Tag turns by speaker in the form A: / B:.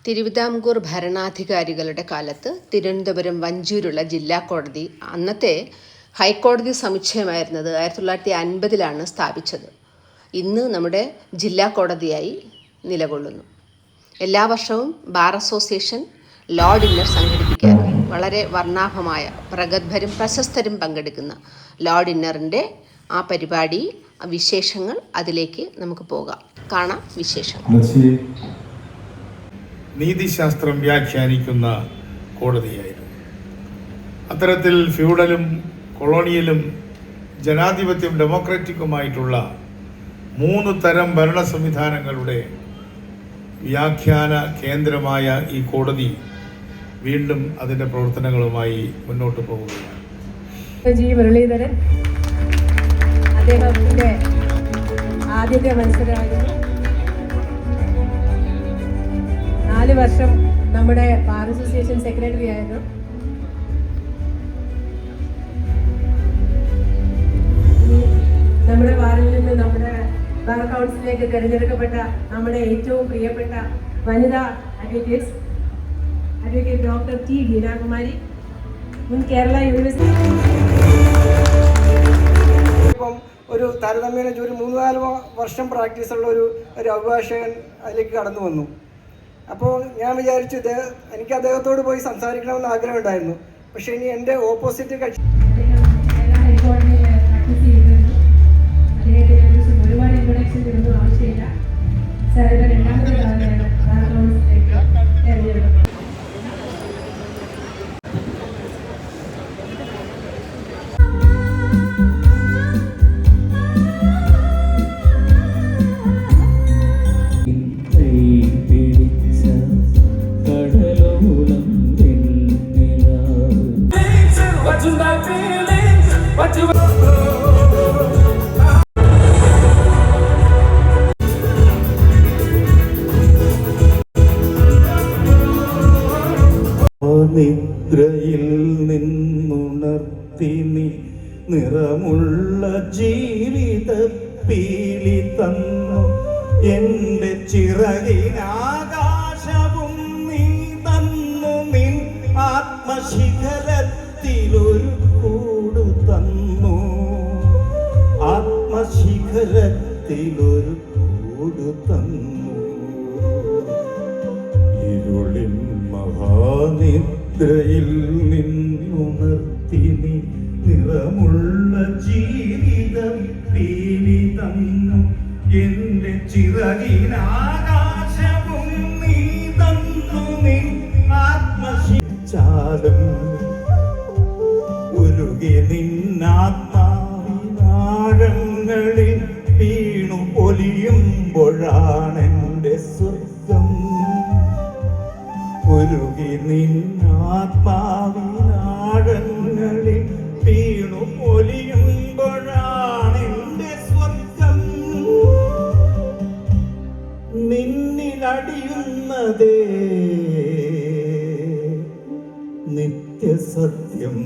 A: തിരുവിതാംകൂർ ഭരണാധികാരികളുടെ കാലത്ത് തിരുവനന്തപുരം വഞ്ചൂരുള്ള ജില്ലാ കോടതി അന്നത്തെ ഹൈക്കോടതി സമുച്ചയമായിരുന്നത് 1950 സ്ഥാപിച്ചത്. ഇന്ന് നമ്മുടെ ജില്ലാ കോടതിയായി നിലകൊള്ളുന്നു. എല്ലാ വർഷവും ബാർ അസോസിയേഷൻ ലോ ഡിന്നർ സംഘടിപ്പിക്കാറുണ്ട്. വളരെ വർണ്ണാഭമായ പ്രഗത്ഭരും പ്രശസ്തരും പങ്കെടുക്കുന്ന ലോ ഡിന്നറിൻ്റെ ആ പരിപാടി, വിശേഷങ്ങൾ, അതിലേക്ക് നമുക്ക് പോകാം, കാണാം വിശേഷങ്ങൾ.
B: നീതിശാസ്ത്രം വ്യാഖ്യാനിക്കുന്ന കോടതിയായിരുന്നു. അത്തരത്തിൽ ഫ്യൂഡലും കൊളോണിയലും ജനാധിപത്യം ഡെമോക്രാറ്റിക്കുമായിട്ടുള്ള 3 തരം ഭരണ സംവിധാനങ്ങളുടെ വ്യാഖ്യാന കേന്ദ്രമായ ഈ കോടതി വീണ്ടും അതിൻ്റെ പ്രവർത്തനങ്ങളുമായി മുന്നോട്ട് പോവുകയാണ്.
C: ജി മുരളീധരൻ അദ്ദേഹത്തിൻ്റെ ആദ്യത്തെ മത്സരമായിരുന്നു. 4 വർഷം നമ്മുടെ ബാർ അസോസിയേഷൻ സെക്രട്ടറി ആയിരുന്നു. നമ്മുടെ ബാറിൽ നിന്ന് നമ്മുടെ ബാർ കൗൺസിലേക്ക് തിരഞ്ഞെടുക്കപ്പെട്ട നമ്മുടെ ഏറ്റവും പ്രിയപ്പെട്ട വനിതാ അഡ്വക്കേറ്റ് ഡോക്ടർ ടി ബീനാകുമാരി, മുൻ കേരള യൂണിവേഴ്സിറ്റി.
D: ഇപ്പം ഒരു താരതമ്യേന ഒരു 3-4 വർഷം പ്രാക്ടീസുള്ള ഒരു അഭിഭാഷകൻ അതിലേക്ക് കടന്നു വന്നു. അപ്പോൾ ഞാൻ വിചാരിച്ചു എനിക്ക് അദ്ദേഹത്തോട് പോയി സംസാരിക്കണമെന്ന് ആഗ്രഹമുണ്ടായിരുന്നു. പക്ഷേ ഇനി എൻ്റെ ഓപ്പോസിറ്റ് കക്ഷി
C: ഒരുപാട് ഇൻട്രൊഡക്ഷൻ ഒന്നും ആവശ്യമില്ല. സാറിൻ്റെ രണ്ടാമത്തെ തവണയാണ് ബാർ കൗൺസിലേക്ക് തിരഞ്ഞെടുക്കുന്നത്.
E: നിദ്രയിൽ നിന്നുണർത്തി നീ നിറമുള്ള ജീവിത പീലി തന്നു. എൻ്റെ ചിറകിനാകാശവും നീ തന്നു. നിൻ ആത്മശിഖരത്തിലൊരു കൂടു തന്നു. ആത്മശിഖരത്തിലൊരു കൂടു തന്നു. ഇരുളിൻ മഹാനിദ്രയിൽ നിന്നുണർത്തി നീ നിറമുള്ള ജീവിതം പീലി തന്നു. എൻ്റെ ചിറകിനാകാശവും നീ തന്നു. നിൻ ആത്മശിച്ചാലും ഉരുകി നിന്നാത്മാവിനാഴങ്ങളിൽ വീണു ഒലിയുമ്പോഴാണെൻ്റെ സ്വർഗം. ഉരുകി നിന്നാത്മാവിനാഴങ്ങളിൽ വീണു ഒലിയുമ്പോഴാണെൻ്റെ സ്വർഗം. നിന്നിലടിയുന്നതേ നിത്യസത്യം.